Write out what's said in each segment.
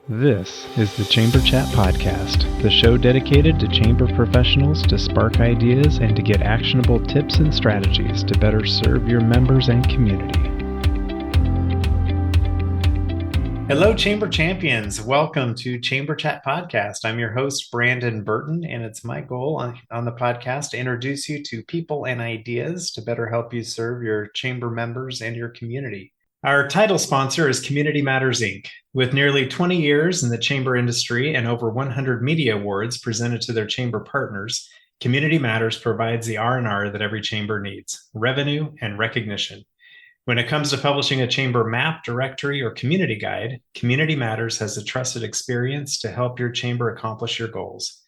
This is the Chamber Chat Podcast, the show dedicated to chamber professionals to spark ideas and to get actionable tips and strategies to better serve your members and community. Hello, Chamber Champions. Welcome to Chamber Chat Podcast. I'm your host, Brandon Burton, and it's my goal on the podcast to introduce you to people and ideas to better help you serve your chamber members and your community. Our title sponsor is Community Matters, Inc. With nearly 20 years in the chamber industry and over 100 media awards presented to their chamber partners, Community Matters provides the R&R that every chamber needs, revenue and recognition. When it comes to publishing a chamber map, directory, or community guide, Community Matters has the trusted experience to help your chamber accomplish your goals.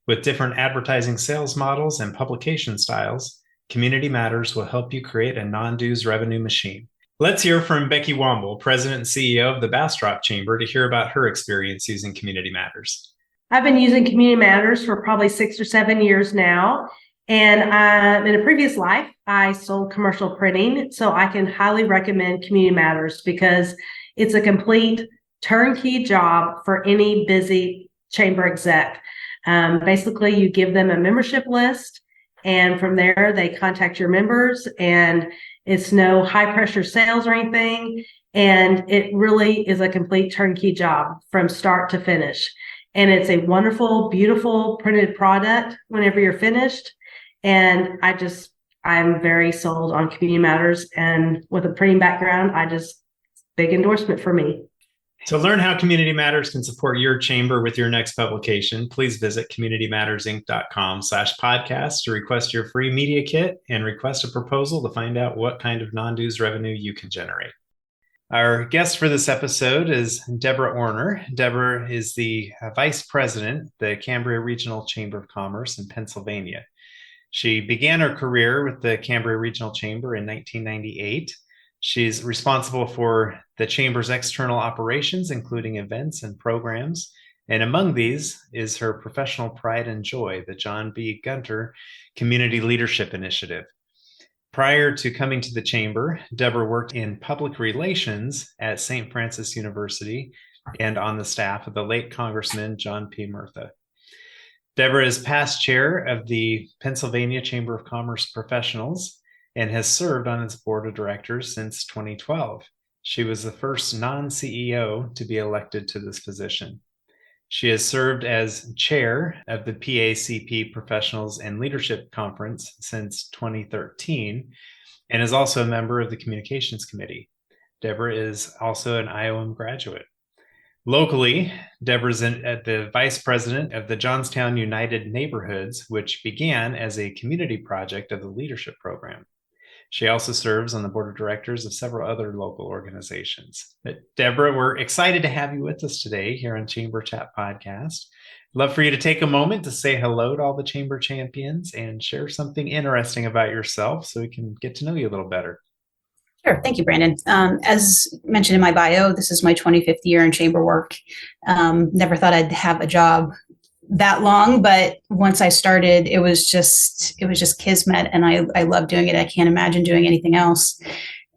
With different advertising sales models and publication styles, Community Matters will help you create a non-dues revenue machine. Let's hear from Becky Womble, President and CEO of the Bastrop Chamber, to hear about her experience using Community Matters. I've been using Community Matters for probably 6 or 7 years now. And in a previous life, I sold commercial printing. So I can highly recommend Community Matters because it's a complete turnkey job for any busy chamber exec. Basically, you give them a membership list, and from there, they contact your members, and it's no high pressure sales or anything. And it really is a complete turnkey job from start to finish. And it's a wonderful, beautiful printed product whenever you're finished. And I'm very sold on Community Matters. And with a printing background, big endorsement for me. To learn how Community Matters can support your chamber with your next publication, please visit communitymattersinc.com/podcast to request your free media kit and request a proposal to find out what kind of non-dues revenue you can generate. Our guest for this episode is Debra Orner. Debra is the Vice President, the Cambria Regional Chamber of Commerce in Pennsylvania. She began her career with the Cambria Regional Chamber in 1998. She's responsible for the Chamber's external operations, including events and programs. And among these is her professional pride and joy, the John B. Gunter Community Leadership Initiative. Prior to coming to the Chamber, Debra worked in public relations at St. Francis University and on the staff of the late Congressman John P. Murtha. Debra is past chair of the Pennsylvania Chamber of Commerce Professionals and has served on its board of directors since 2012. She was the first non-CEO to be elected to this position. She has served as chair of the PACP Professionals and Leadership Conference since 2013 and is also a member of the Communications Committee. Debra is also an IOM graduate. Locally, Debra's the vice president of the Johnstown United Neighborhoods, which began as a community project of the leadership program. She also serves on the board of directors of several other local organizations. But Debra, we're excited to have you with us today here on Chamber Chat Podcast. Love for you to take a moment to say hello to all the Chamber Champions and share something interesting about yourself so we can get to know you a little better. Sure. Thank you, Brandon. As mentioned in my bio, this is my 25th year in chamber work. Never thought I'd have a job that long, but once I started, it was just kismet, and I love doing it. I can't imagine doing anything else.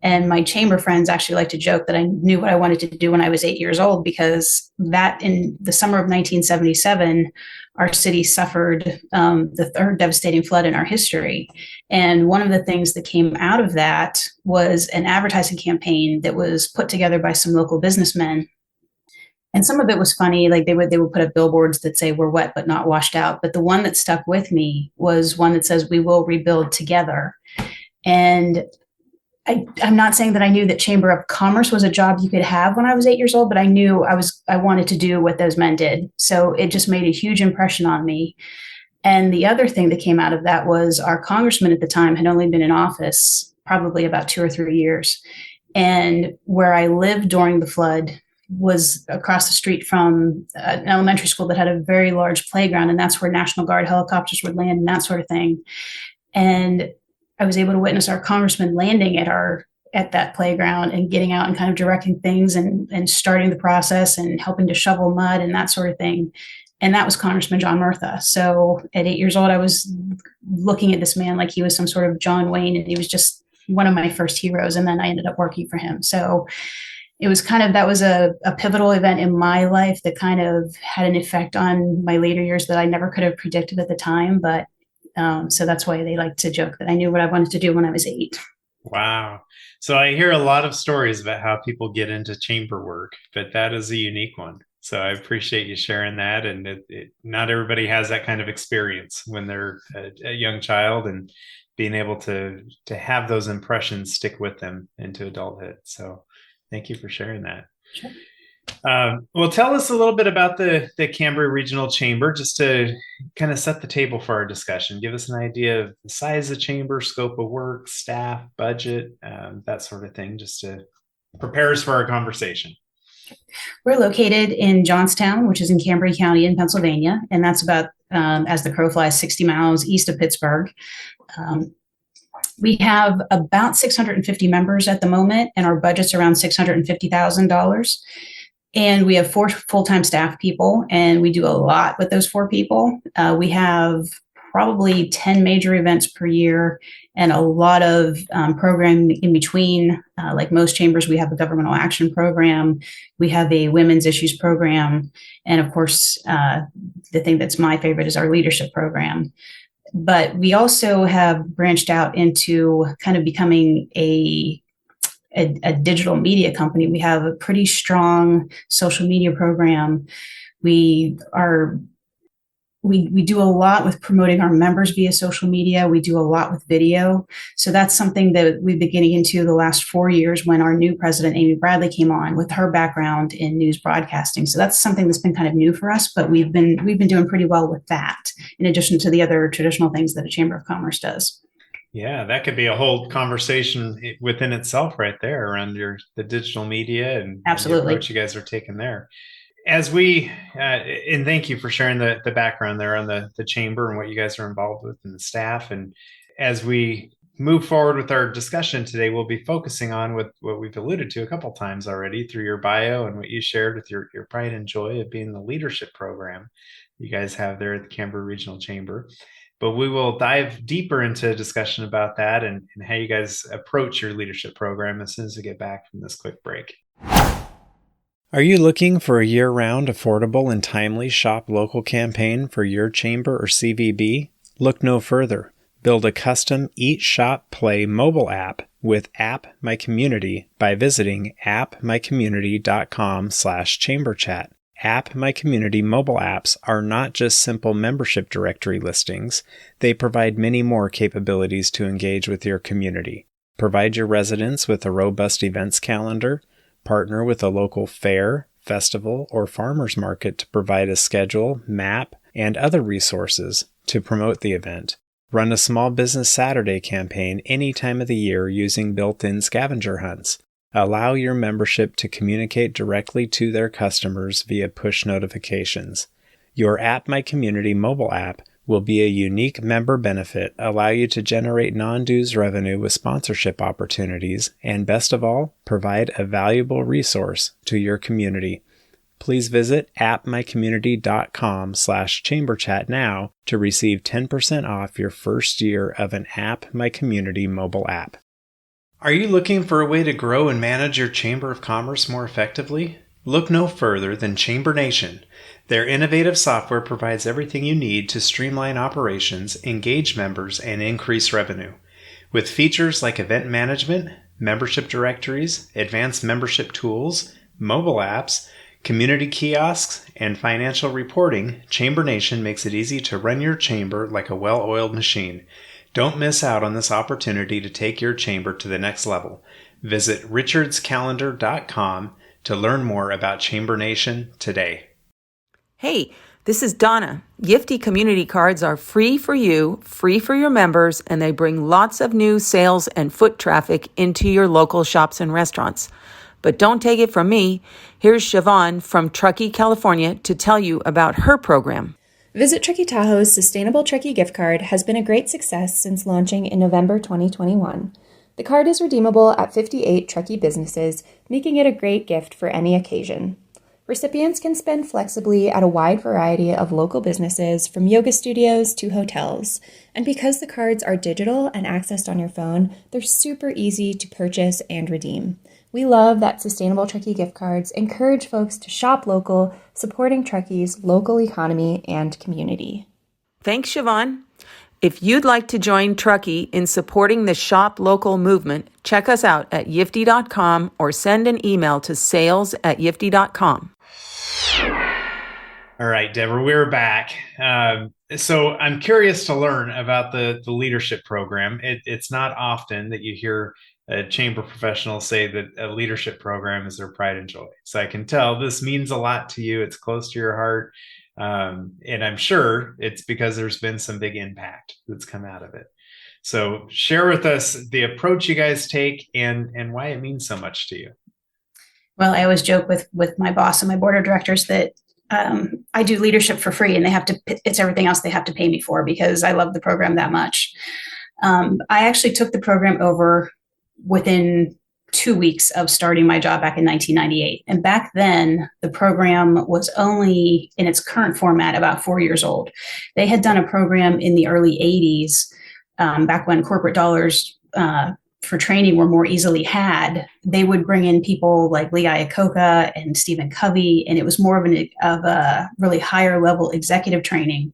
And my chamber friends actually like to joke that I knew what I wanted to do when I was 8 years old, because that in the summer of 1977, our city suffered the third devastating flood in our history. And one of the things that came out of that was an advertising campaign that was put together by some local businessmen. And some of it was funny, like they would put up billboards that say we're wet but not washed out. But the one that stuck with me was one that says we will rebuild together. And I'm not saying that I knew that Chamber of Commerce was a job you could have when I was 8 years old, but I knew I wanted to do what those men did. So it just made a huge impression on me. And the other thing that came out of that was our congressman at the time had only been in office probably about 2 or 3 years. And where I lived during the flood was across the street from an elementary school that had a very large playground. And that's where National Guard helicopters would land and that sort of thing. And I was able to witness our congressman landing at that playground and getting out and kind of directing things and starting the process and helping to shovel mud and that sort of thing. And that was Congressman John Murtha. So at 8 years old, I was looking at this man like he was some sort of John Wayne, and he was just one of my first heroes. And then I ended up working for him. So it was that was a pivotal event in my life that kind of had an effect on my later years that I never could have predicted at the time. But so that's why they like to joke that I knew what I wanted to do when I was 8. Wow. So I hear a lot of stories about how people get into chamber work, but that is a unique one. So I appreciate you sharing that. And not everybody has that kind of experience when they're a young child, and being able to have those impressions stick with them into adulthood. So thank you for sharing that. Sure. Well, tell us a little bit about the Cambria Regional Chamber, just to kind of set the table for our discussion. Give us an idea of the size of the chamber, scope of work, staff, budget, that sort of thing, just to prepare us for our conversation. We're located in Johnstown, which is in Cambria County in Pennsylvania, and that's about, as the crow flies, 60 miles east of Pittsburgh. We have about 650 members at the moment, and our budget's around $650,000. And we have 4 full-time staff people, and we do a lot with those 4 people. We have probably 10 major events per year and a lot of programming in between. Like most chambers, we have a governmental action program. We have a women's issues program. And of course, the thing that's my favorite is our leadership program. But we also have branched out into kind of becoming a digital media company. We have a pretty strong social media program. We do a lot with promoting our members via social media. We do a lot with video. So that's something that we've been getting into the last 4 years when our new president, Amy Bradley, came on with her background in news broadcasting. So that's something that's been kind of new for us, but we've been doing pretty well with that, in addition to the other traditional things that a Chamber of Commerce does. Yeah, that could be a whole conversation within itself right there around the digital media and Absolutely. the approach you guys are taking there. As we, and thank you for sharing the background there on the chamber and what you guys are involved with and the staff. And as we move forward with our discussion today, we'll be focusing on what we've alluded to a couple times already through your bio and what you shared with your pride and joy of being the leadership program you guys have there at the Cambria Regional Chamber. But we will dive deeper into a discussion about that and how you guys approach your leadership program as soon as we get back from this quick break. Are you looking for a year-round, affordable, and timely shop local campaign for your chamber or CVB? Look no further. Build a custom Eat, Shop, Play mobile app with App My Community by visiting appmycommunity.com/chamberchat. App My Community mobile apps are not just simple membership directory listings. They provide many more capabilities to engage with your community. Provide your residents with a robust events calendar. Partner with a local fair, festival, or farmers market to provide a schedule, map, and other resources to promote the event. Run a small business Saturday campaign any time of the year using built-in scavenger hunts. Allow your membership to communicate directly to their customers via push notifications. Your App My Community mobile app will be a unique member benefit, allow you to generate non-dues revenue with sponsorship opportunities, and best of all, provide a valuable resource to your community. Please visit appmycommunity.com/chamberchat now to receive 10% off your first year of an App My Community mobile app. Are you looking for a way to grow and manage your Chamber of Commerce more effectively? Look no further than Chamber Nation. Their innovative software provides everything you need to streamline operations, engage members, and increase revenue. With features like event management, membership directories, advanced membership tools, mobile apps, community kiosks, and financial reporting, Chamber Nation makes it easy to run your chamber like a well-oiled machine. Don't miss out on this opportunity to take your chamber to the next level. Visit richardscalendar.com to learn more about Chamber Nation today. Hey, this is Donna. Yiftee community cards are free for you, free for your members, and they bring lots of new sales and foot traffic into your local shops and restaurants. But don't take it from me. Here's Siobhan from Truckee, California, to tell you about her program. Visit Truckee Tahoe's Sustainable Truckee gift card has been a great success since launching in November 2021. The card is redeemable at 58 Truckee businesses, making it a great gift for any occasion. Recipients can spend flexibly at a wide variety of local businesses, from yoga studios to hotels. And because the cards are digital and accessed on your phone, they're super easy to purchase and redeem. We love that sustainable Truckee gift cards encourage folks to shop local, supporting Truckee's local economy and community. Thanks, Siobhan. If you'd like to join Truckee in supporting the Shop Local movement, check us out at yiftee.com or send an email to sales@yiftee.com. All right, Debra, we're back. So I'm curious to learn about the leadership program. It's not often that you hear a chamber professional say that a leadership program is their pride and joy. So I can tell this means a lot to you. It's close to your heart. And I'm sure it's because there's been some big impact that's come out of it. So share with us the approach you guys take and why it means so much to you. Well, I always joke with my boss and my board of directors that I do leadership for free, and it's everything else they have to pay me for because I love the program that much. I actually took the program over within 2 weeks of starting my job back in 1998. And back then, the program was only in its current format about 4 years old. They had done a program in the early 80s, back when corporate dollars for training were more easily had. They would bring in people like Lee Iacocca and Stephen Covey, and it was more of a really higher level executive training.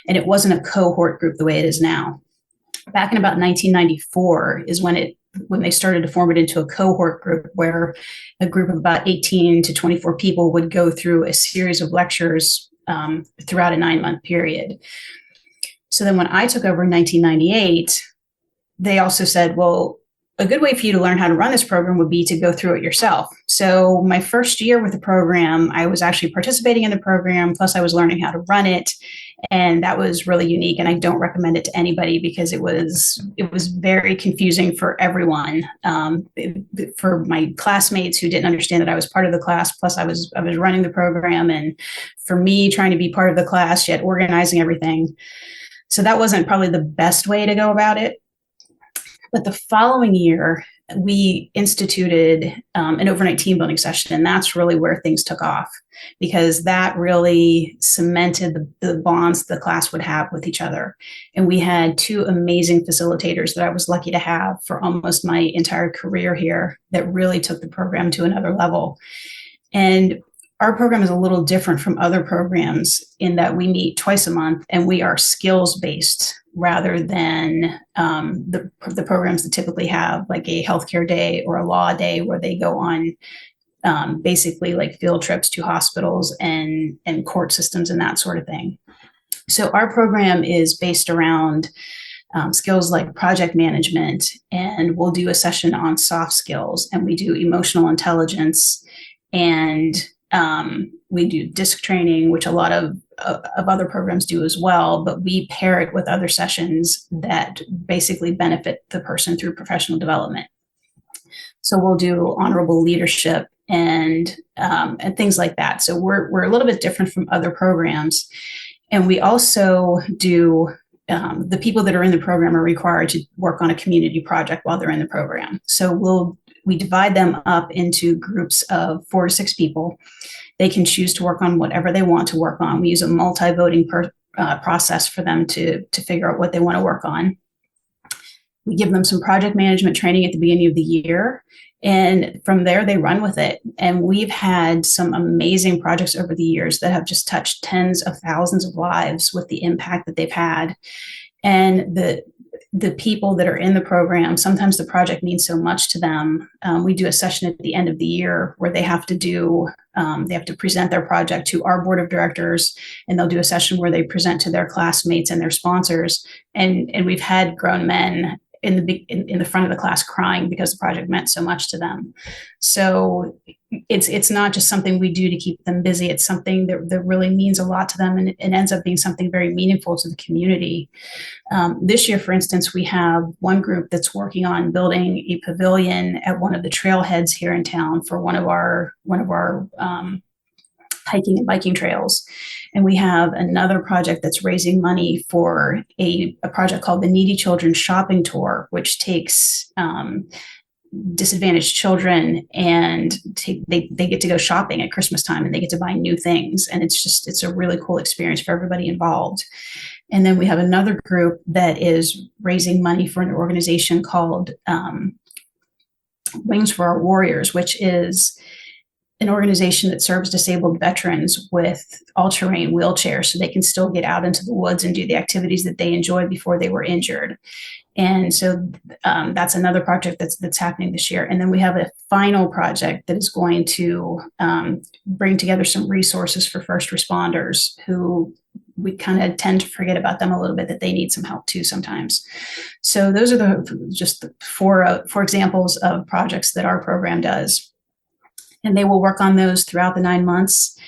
And it wasn't a cohort group the way it is now. Back in about 1994 is when they started to form it into a cohort group, where a group of about 18 to 24 people would go through a series of lectures throughout a 9-month period. So then when I took over in 1998, they also said, well, a good way for you to learn how to run this program would be to go through it yourself. So my first year with the program, I was actually participating in the program, plus I was learning how to run it. And that was really unique. And I don't recommend it to anybody because it was very confusing for everyone. For my classmates who didn't understand that I was part of the class, plus I was running the program. And for me, trying to be part of the class, yet organizing everything. So that wasn't probably the best way to go about it. But the following year, we instituted an overnight team building session, and that's really where things took off, because that really cemented the bonds the class would have with each other. And we had 2 amazing facilitators that I was lucky to have for almost my entire career here that really took the program to another level. And our program is a little different from other programs in that we meet twice a month and we are skills-based rather than the programs that typically have like a healthcare day or a law day where they go on basically like field trips to hospitals and court systems and that sort of thing. So our program is based around skills like project management, and we'll do a session on soft skills, and we do emotional intelligence, and we do disc training, which a lot of other programs do as well, but we pair it with other sessions that basically benefit the person through professional development. So we'll do honorable leadership and things like that. So we're a little bit different from other programs. And we also do, the people that are in the program are required to work on a community project while they're in the program. So we divide them up into groups of 4 to 6 people. They can choose to work on whatever they want to work on. We use a multi-voting process for them to figure out what they want to work on. We give them some project management training at the beginning of the year, and from there they run with it. And we've had some amazing projects over the years that have just touched tens of thousands of lives with the impact that they've had. And the people that are in the program, sometimes the project means so much to them. We do a session at the end of the year where they have to present their project to our board of directors, and they'll do a session where they present to their classmates and their sponsors. And we've had grown men in the front of the class crying because the project meant so much to them. So it's not just something we do to keep them busy. It's something that really means a lot to them, and it ends up being something very meaningful to the community. This year, for instance, we have one group that's working on building a pavilion at one of the trailheads here in town for one of our hiking and biking trails. And we have another project that's raising money for a project called the Needy Children Shopping Tour, which takes disadvantaged children and they get to go shopping at Christmas time, and they get to buy new things. And it's a really cool experience for everybody involved. And then we have another group that is raising money for an organization called Wings for Our Warriors, which is an organization that serves disabled veterans with all-terrain wheelchairs so they can still get out into the woods and do the activities that they enjoyed before they were injured. And so that's another project that's happening this year. And then we have a final project that is going to bring together some resources for first responders who we kind of tend to forget about them a little bit, that they need some help too sometimes. So those are the four examples of projects that our program does. And they will work on those throughout the 9 months.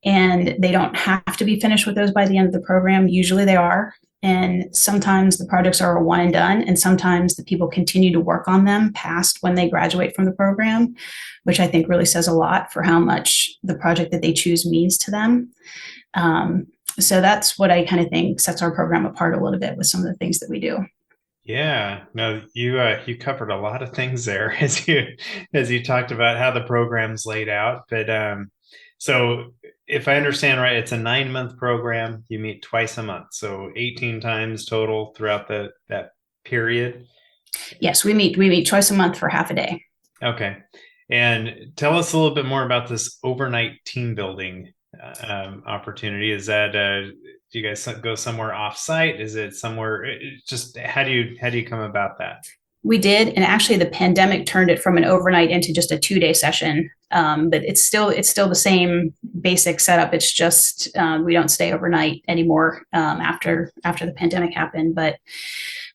And they don't have to be finished with those by the end of the program. Usually they are. And sometimes the projects are a one and done, and sometimes the people continue to work on them past when they graduate from the program, which I think really says a lot for how much the project that they choose means to them. So that's what I kind of think sets our program apart a little bit with some of the things that we do. Yeah, no, you covered a lot of things there as you talked about how the program's laid out. But so if I understand right, it's a 9-month program. You meet twice a month, so 18 times total throughout that period. Yes, we meet twice a month for half a day. Okay, and tell us a little bit more about this overnight team building opportunity. Is that do you guys go somewhere off-site? Is it somewhere? Just how do you come about that? We did, and actually the pandemic turned it from an overnight into just a 2-day session. But it's still the same basic setup. It's just we don't stay overnight anymore after the pandemic happened. But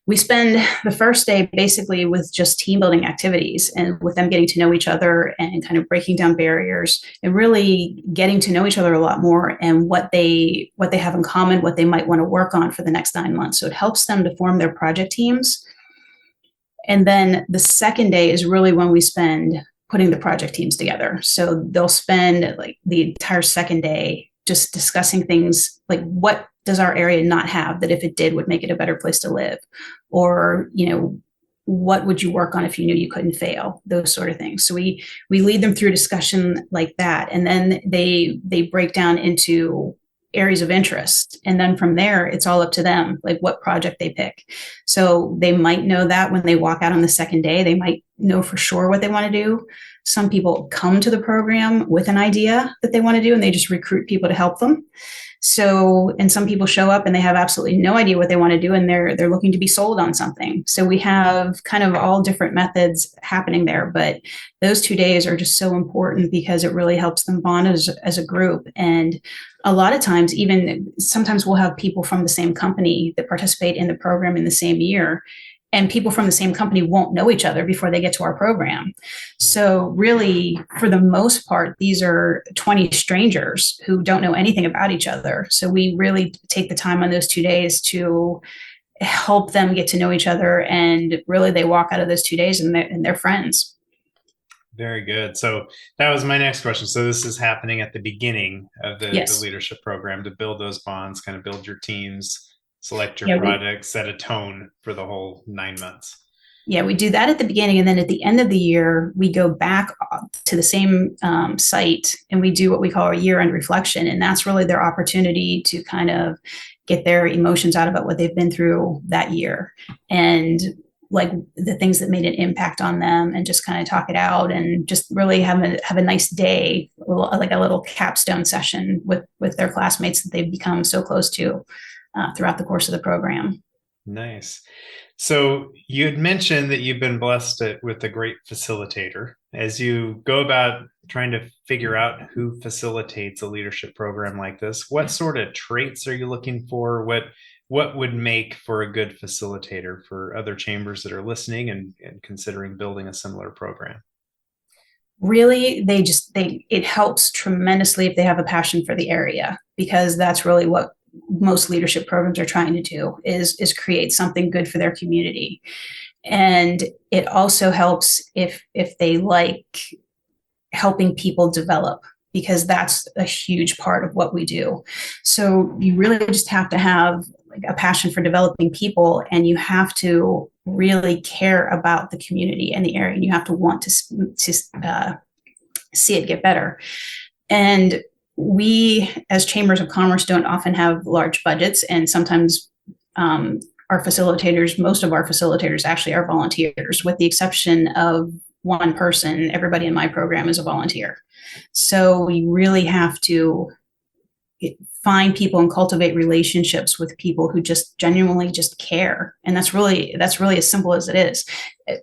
we spend the first day basically with just team building activities and with them getting to know each other and kind of breaking down barriers and really getting to know each other a lot more and what they have in common, what they might want to work on for the next 9 months. So it helps them to form their project teams. And then the second day is really when we spend putting the project teams together. So they'll spend like the entire second day just discussing things like, what does our area not have that if it did would make it a better place to live? Or, what would you work on if you knew you couldn't fail? Those sort of things. So we lead them through discussion like that. And then they break down into areas of interest. And then from there, it's all up to them, like what project they pick. So they might know that when they walk out on the second day, they might know for sure what they want to do. Some people come to the program with an idea that they want to do, and they just recruit people to help them. So, and some people show up and they have absolutely no idea what they want to do, and they're looking to be sold on something. So we have kind of all different methods happening there, but those 2 days are just so important because it really helps them bond as a group. And a lot of times, sometimes we'll have people from the same company that participate in the program in the same year. And people from the same company won't know each other before they get to our program. So really, for the most part, these are 20 strangers who don't know anything about each other. So we really take the time on those 2 days to help them get to know each other. And really, they walk out of those 2 days and they're friends. Very good. So that was my next question. So this is happening at the beginning of the leadership program to build those bonds, kind of build your teams, select your projects, set a tone for the whole 9 months. Yeah, we do that at the beginning. And then at the end of the year, we go back to the same site and we do what we call our year-end reflection. And that's really their opportunity to kind of get their emotions out about what they've been through that year and like the things that made an impact on them, and just kind of talk it out and just really have a nice day, like a little capstone session with their classmates that they've become so close to throughout the course of the program. Nice. So you had mentioned that you've been blessed with a great facilitator. As you go about trying to figure out who facilitates a leadership program like this, what sort of traits are you looking for? What would make for a good facilitator for other chambers that are listening and considering building a similar program? Really, it helps tremendously if they have a passion for the area, because that's really what most leadership programs are trying to do is create something good for their community. And it also helps if they like helping people develop, because that's a huge part of what we do. So you really just have to have like a passion for developing people, and you have to really care about the community and the area, and you have to want to see it get better. And we, as chambers of commerce, don't often have large budgets, and sometimes most of our facilitators actually are volunteers, with the exception of one person. Everybody in my program is a volunteer. So we really have to find people and cultivate relationships with people who just genuinely just care. And that's really as simple as it is.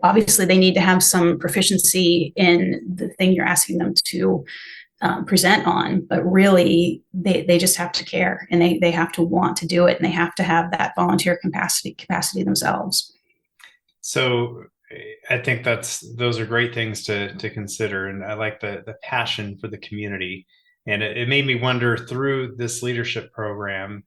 Obviously, they need to have some proficiency in the thing you're asking them to present on, but really they just have to care, and they have to want to do it, and they have to have that volunteer capacity themselves. So I think those are great things to consider. And I like the passion for the community. And it made me wonder, through this leadership program,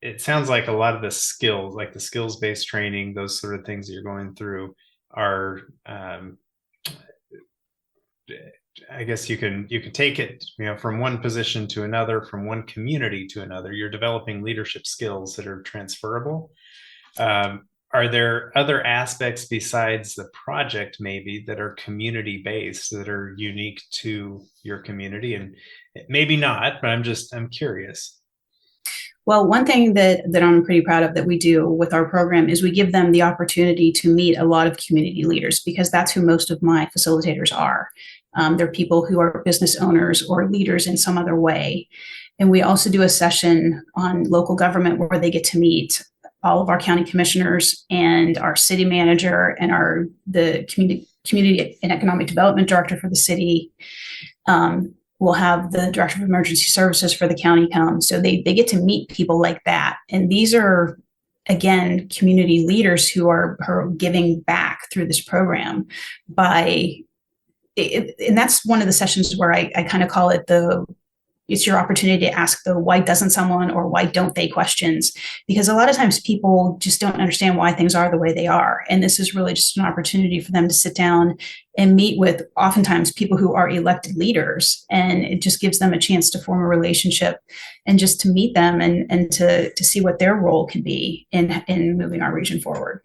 it sounds like a lot of the skills, like the skills-based training, those sort of things that you're going through are, I guess you can take it, from one position to another, from one community to another. You're developing leadership skills that are transferable. Are there other aspects besides the project maybe that are community based, that are unique to your community? And maybe not, but I'm curious. Well, one thing that I'm pretty proud of that we do with our program is we give them the opportunity to meet a lot of community leaders, because that's who most of my facilitators are. They're people who are business owners or leaders in some other way. And we also do a session on local government where they get to meet all of our county commissioners and our city manager and the community and economic development director for the city. We'll have the director of emergency services for the county come. So they get to meet people like that. And these are, again, community leaders who are giving back through this program and that's one of the sessions where I kind of call it it's your opportunity to ask the why doesn't someone or why don't they questions, because a lot of times people just don't understand why things are the way they are. And this is really just an opportunity for them to sit down and meet with oftentimes people who are elected leaders. And it just gives them a chance to form a relationship and just to meet them and to see what their role can be in moving our region forward.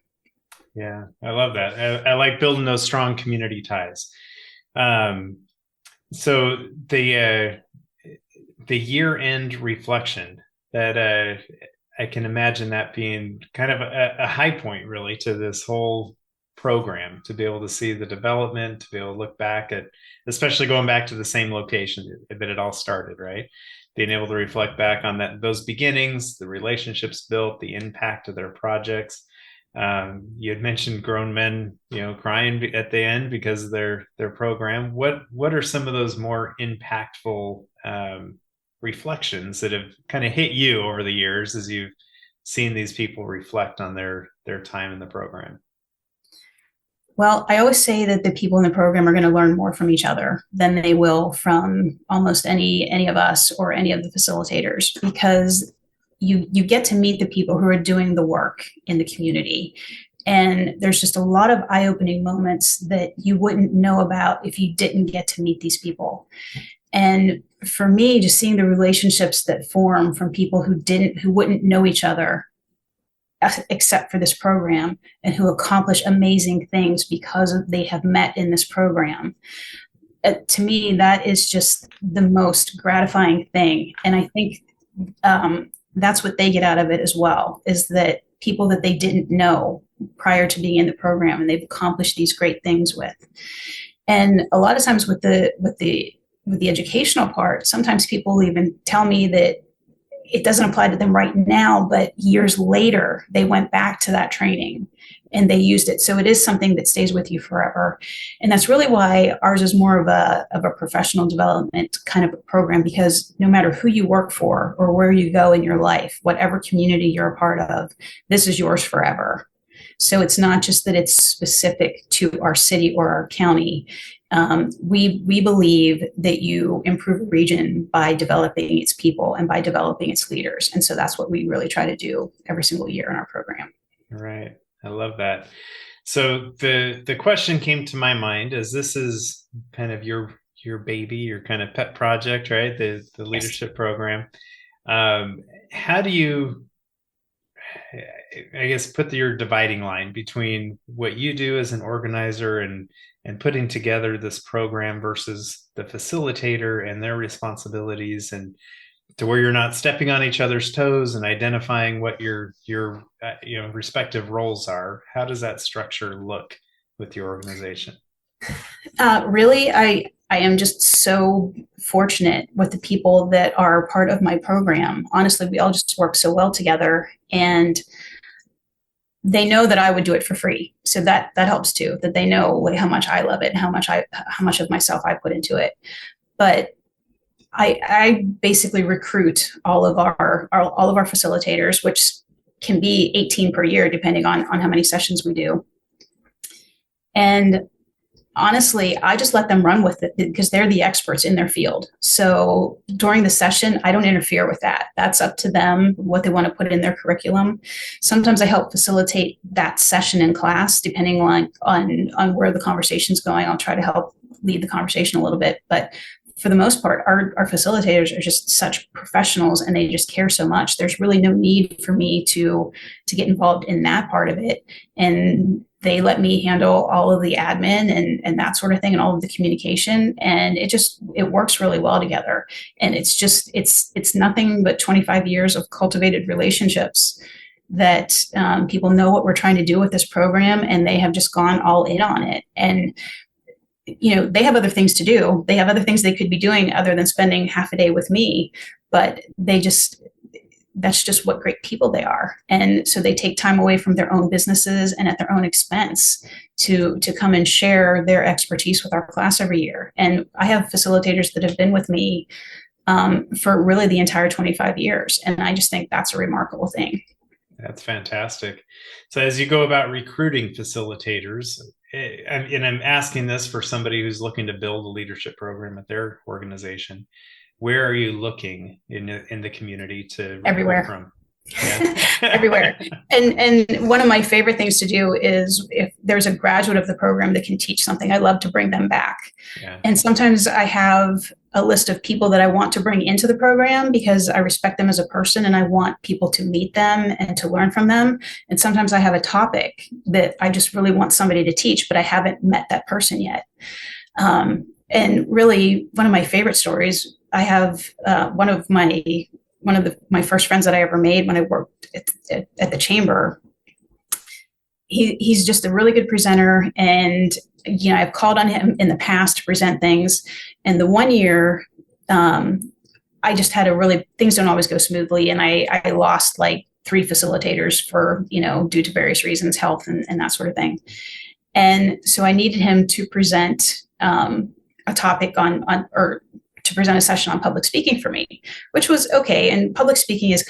Yeah, I love that. I like building those strong community ties. So the year-end reflection, that I can imagine that being kind of a high point really to this whole program, to be able to see the development, to be able to look back at, especially going back to the same location that it all started, right? Being able to reflect back on those beginnings, the relationships built, the impact of their projects. You had mentioned grown men, crying at the end because of their program. What are some of those more impactful reflections that have kind of hit you over the years as you've seen these people reflect on their time in the program? Well, I always say that the people in the program are going to learn more from each other than they will from almost any of us or any of the facilitators, because you get to meet the people who are doing the work in the community. And there's just a lot of eye-opening moments that you wouldn't know about if you didn't get to meet these people. And for me, just seeing the relationships that form from people who wouldn't know each other except for this program, and who accomplish amazing things because they have met in this program. To me, that is just the most gratifying thing. And I think that's what they get out of it as well, is that people that they didn't know prior to being in the program, and they've accomplished these great things with. And a lot of times with the educational part, sometimes people even tell me that it doesn't apply to them right now, but years later, they went back to that training and they used it. So it is something that stays with you forever. And that's really why ours is more of a professional development kind of a program, because no matter who you work for or where you go in your life, whatever community you're a part of, this is yours forever. So it's not just that it's specific to our city or our county. We believe that you improve a region by developing its people and by developing its leaders. And so that's what we really try to do every single year in our program. Right. I love that. So the question came to my mind, as this is kind of your baby, your kind of pet project, right? The leadership program. How do you, I guess, put your dividing line between what you do as an organizer and putting together this program versus the facilitator and their responsibilities, and to where you're not stepping on each other's toes and identifying what your respective roles are? How does that structure look with your organization? Really, I am just so fortunate with the people that are part of my program. Honestly, we all just work so well together, and they know that I would do it for free. So that helps too, that they know like how much I love it and how much of myself I put into it. But I basically recruit all of our facilitators, which can be 18 per year, depending on how many sessions we do. And honestly, I just let them run with it because they're the experts in their field. So during the session, I don't interfere with that. That's up to them, what they want to put in their curriculum. Sometimes I help facilitate that session in class, depending on where the conversation's going. I'll try to help lead the conversation a little bit. But for the most part, our facilitators are just such professionals and they just care so much. There's really no need for me to get involved in that part of it. And they let me handle all of the admin and that sort of thing and all of the communication. And it works really well together. And it's nothing but 25 years of cultivated relationships that people know what we're trying to do with this program, and they have just gone all in on it. And they have other things to do. They have other things they could be doing other than spending half a day with me, but that's just what great people they are. And so they take time away from their own businesses and at their own expense to come and share their expertise with our class every year. And I have facilitators that have been with me for really the entire 25 years. And I just think that's a remarkable thing. That's fantastic. So as you go about recruiting facilitators, and I'm asking this for somebody who's looking to build a leadership program at their organization, where are you looking in the community to recruit everywhere from? Yeah. Everywhere. And one of my favorite things to do is if there's a graduate of the program that can teach something, I love to bring them back. Yeah. And sometimes I have a list of people that I want to bring into the program because I respect them as a person and I want people to meet them and to learn from them. And sometimes I have a topic that I just really want somebody to teach, but I haven't met that person yet. And really, one of my favorite stories, I have one of my first friends that I ever made when I worked at the chamber. He's just a really good presenter, and I've called on him in the past to present things. And the one year, I just had things don't always go smoothly, and I lost like 3 facilitators for due to various reasons, health and that sort of thing. And so I needed him to present a topic or to present a session on public speaking for me, which was okay. And public speaking is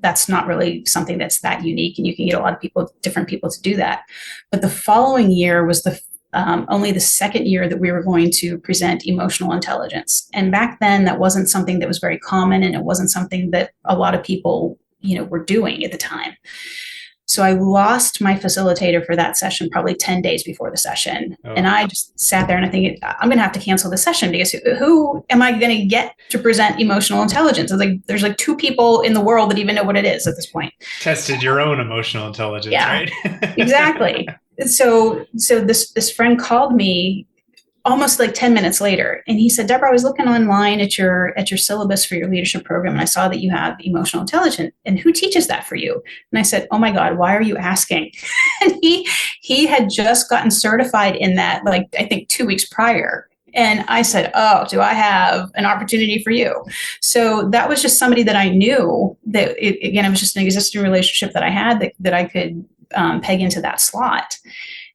that's not really something that's that unique, and you can get a lot of different people to do that. But the following year was only the second year that we were going to present emotional intelligence. And back then that wasn't something that was very common, and it wasn't something that a lot of people, were doing at the time. So I lost my facilitator for that session probably 10 days before the session. Oh. And I just sat there and I think I'm going to have to cancel the session because who am I going to get to present emotional intelligence? I was like, there's like 2 people in the world that even know what it is at this point. Tested your own emotional intelligence, yeah, right? Exactly. So this friend called me almost like 10 minutes later. And he said, Debra, I was looking online at your syllabus for your leadership program, and I saw that you have emotional intelligence. And who teaches that for you? And I said, oh my God, why are you asking? And he had just gotten certified in that, like, I think 2 weeks prior. And I said, oh, do I have an opportunity for you? So that was just somebody that I knew that, it was just an existing relationship that I had that I could peg into that slot.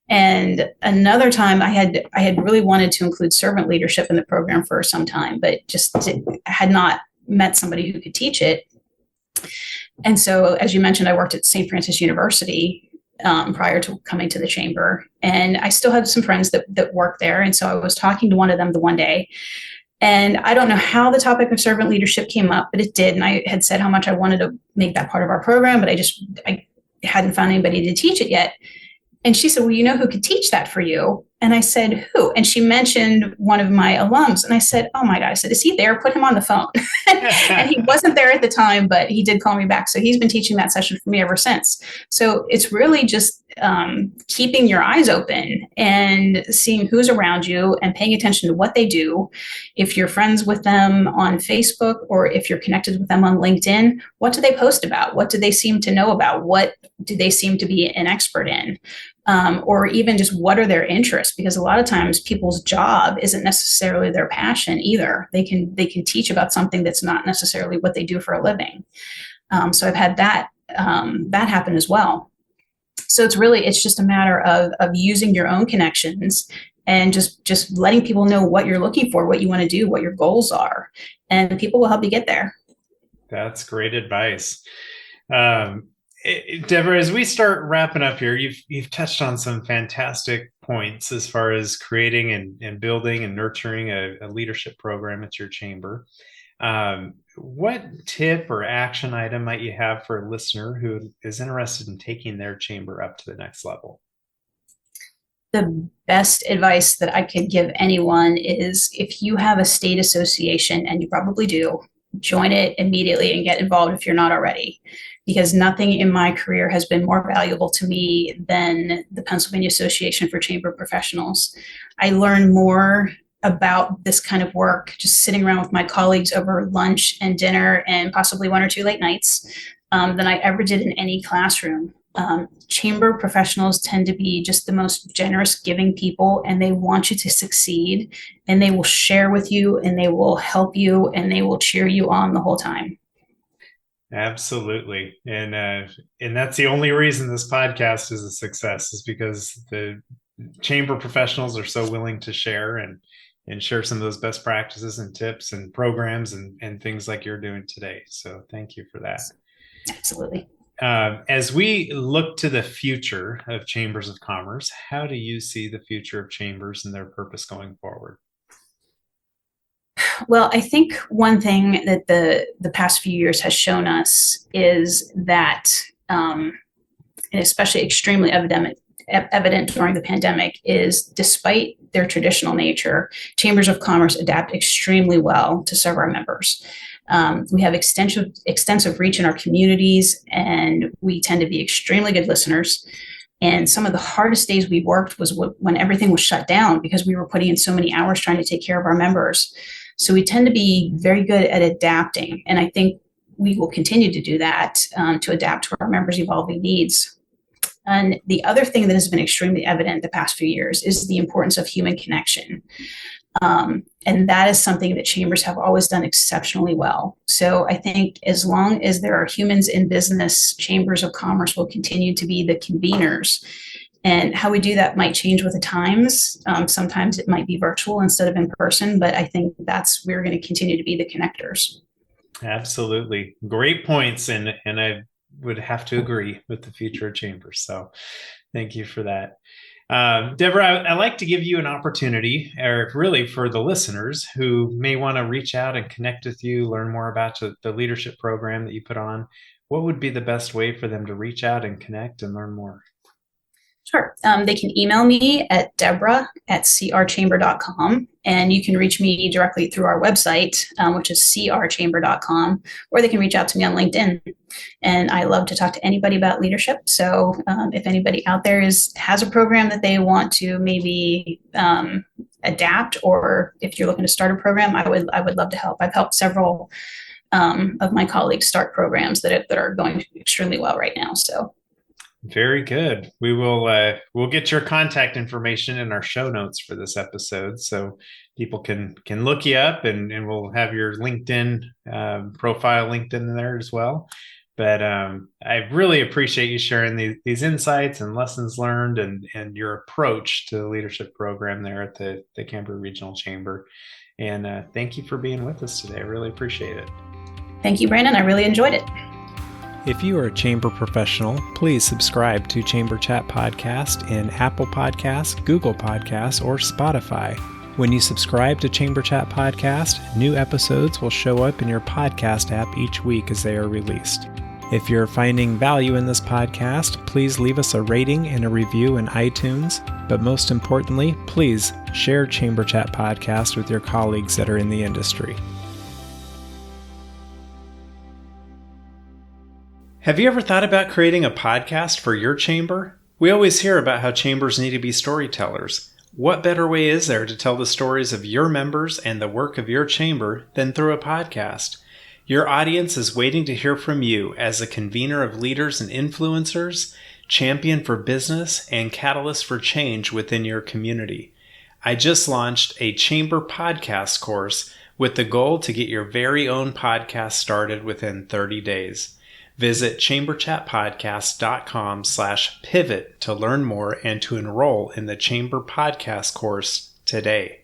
And another time I had really wanted to include servant leadership in the program for some time, but just had not met somebody who could teach it. And so, as you mentioned, I worked at St. Francis University prior to coming to the chamber, and I still have some friends that work there. And so I was talking to one of them the one day, and I don't know how the topic of servant leadership came up, but it did. And I had said how much I wanted to make that part of our program, but I hadn't found anybody to teach it yet. And she said, well, you know who could teach that for you? And I said, who? And she mentioned one of my alums. And I said, oh my God. I said, is he there? Put him on the phone. And he wasn't there at the time, but he did call me back. So he's been teaching that session for me ever since. So it's really just keeping your eyes open and seeing who's around you and paying attention to what they do. If you're friends with them on Facebook, or if you're connected with them on LinkedIn, what do they post about? What do they seem to know about? What do they seem to be an expert in? Or even just what are their interests? Because a lot of times people's job isn't necessarily their passion either. They can teach about something that's not necessarily what they do for a living. So I've had that happen as well. So it's just a matter of using your own connections and just letting people know what you're looking for, what you want to do, what your goals are, and people will help you get there. That's great advice. Debra, as we start wrapping up here, you've touched on some fantastic points as far as creating and building and nurturing a leadership program at your chamber. What tip or action item might you have for a listener who is interested in taking their chamber up to the next level? The best advice that I could give anyone is, if you have a state association, and you probably do, join it immediately and get involved if you're not already, because nothing in my career has been more valuable to me than the Pennsylvania Association for Chamber Professionals. I learned more about this kind of work just sitting around with my colleagues over lunch and dinner and possibly 1 or 2 late nights than I ever did in any classroom. Chamber professionals tend to be just the most generous, giving people, and they want you to succeed, and they will share with you, and they will help you, and they will cheer you on the whole time. Absolutely. And that's the only reason this podcast is a success, is because the chamber professionals are so willing to share and share some of those best practices and tips and programs and things like you're doing today. So thank you for that. Absolutely. As we look to the future of chambers of commerce, how do you see the future of chambers and their purpose going forward? Well, I think one thing that the past few years has shown us is that, and especially extremely evident during the pandemic, is despite their traditional nature, chambers of commerce adapt extremely well to serve our members. We have extensive reach in our communities, and we tend to be extremely good listeners. And some of the hardest days we worked was when everything was shut down, because we were putting in so many hours trying to take care of our members. So we tend to be very good at adapting. And I think we will continue to do that, to adapt to our members' evolving needs. And the other thing that has been extremely evident the past few years is the importance of human connection. And that is something that chambers have always done exceptionally well. So I think as long as there are humans in business, chambers of commerce will continue to be the conveners. And how we do that might change with the times. Sometimes it might be virtual instead of in person, but I think we're going to continue to be the connectors. Absolutely. Great points. And I would have to agree with the future of chambers. So thank you for that. Debra, I'd like to give you an opportunity, or really for the listeners who may want to reach out and connect with you, learn more about the leadership program that you put on. What would be the best way for them to reach out and connect and learn more? Sure. They can email me at debra@crchamber.com, and you can reach me directly through our website, which is crchamber.com, or they can reach out to me on LinkedIn. And I love to talk to anybody about leadership. So if anybody out there has a program that they want to maybe adapt, or if you're looking to start a program, I would love to help. I've helped several of my colleagues start programs that are going extremely well right now. So. Very good. We will we'll get your contact information in our show notes for this episode, so people can look you up, and we'll have your LinkedIn profile linked in there as well. But I really appreciate you sharing these insights and lessons learned, and your approach to the leadership program there at the Cambria Regional Chamber. And thank you for being with us today. I really appreciate it. Thank you, Brandon. I really enjoyed it. If you are a chamber professional, please subscribe to Chamber Chat Podcast in Apple Podcasts, Google Podcasts, or Spotify. When you subscribe to Chamber Chat Podcast, new episodes will show up in your podcast app each week as they are released. If you're finding value in this podcast, please leave us a rating and a review in iTunes. But most importantly, please share Chamber Chat Podcast with your colleagues that are in the industry. Have you ever thought about creating a podcast for your chamber? We always hear about how chambers need to be storytellers. What better way is there to tell the stories of your members and the work of your chamber than through a podcast? Your audience is waiting to hear from you as a convener of leaders and influencers, champion for business, and catalyst for change within your community. I just launched a Chamber podcast course with the goal to get your very own podcast started within 30 days. Visit chamberchatpodcast.com/pivot to learn more and to enroll in the Chamber podcast course today.